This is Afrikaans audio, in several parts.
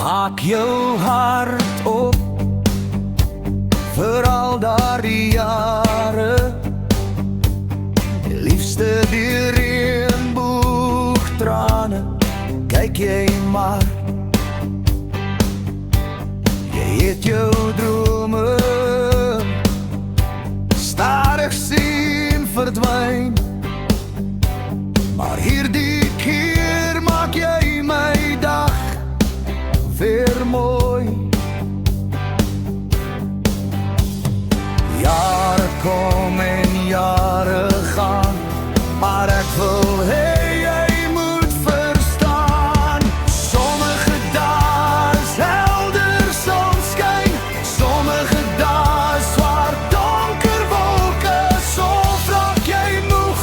Maak jou hart op vir al daardie jare, die liefste die reënboogtrane, kyk jy maar. Jy het jou drome stadig sien verdwyn, maar hierdie keer maak jy my dag weer mooi. Jare kom en jare gaan, maar ek wil hê jy moet verstaan. Sommige dae is helder sonskyn, sommige dae is swart donker wolke. Soms raak jy moeg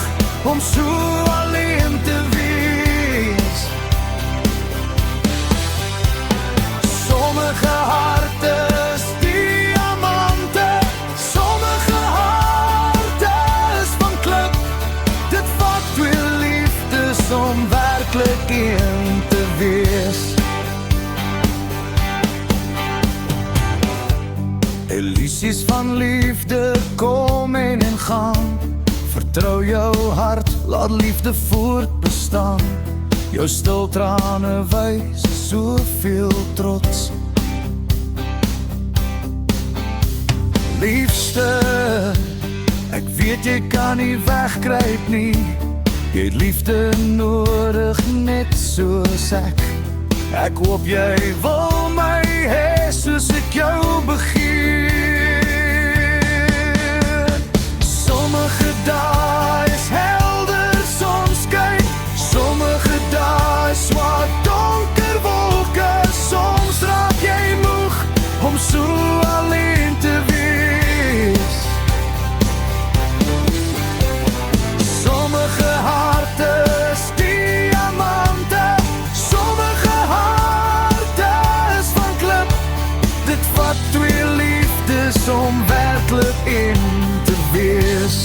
om so alleen te wees. Sommige harte is diamante, sommige harte is van klip. Dit vat twee liefdes om werklik een te wees. Illusies van liefde kom en gaan. Vertrou jou hart, laat liefde voortbestaan. Jou stil trane wys soveel trots. Liefste, ek weet jy kan nie wegkruip nie. Jy het liefde nodig net soos ek. Ek hoop jy wil my hê soos ek jou begeer. Sommige dae is helder sonskyn, sommige dae is swart donker wolke. Soms raak jy moeg om so alleen te wees. Sommige harte is diamante, sommige harte is van klip. Dit vat twee liefdes om werklik een te wees.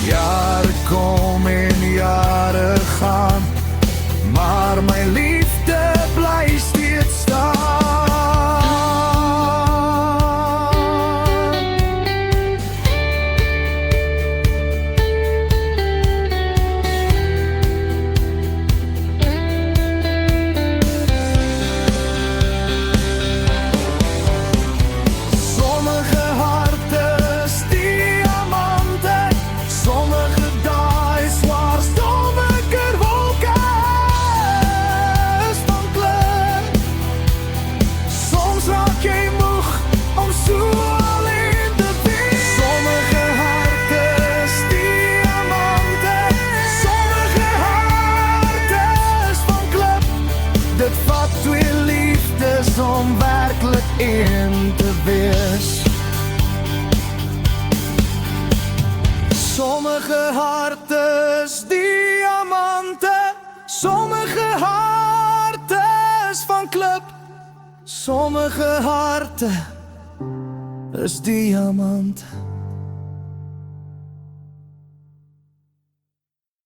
Jare kom en jare gaan, maar my liefde bly steeds staan. Sommige harte is diamante, sommige dae is swart donker wolke. Is van kleur. Soms raak jy moeg om so alleen te wees. Sommige harte is diamante, sommige harte is van klip. Dit vat twee liefdes om werklik een te wees. Sommige harte is diamante, sommige harte is van klip. Sommige harte is diamant.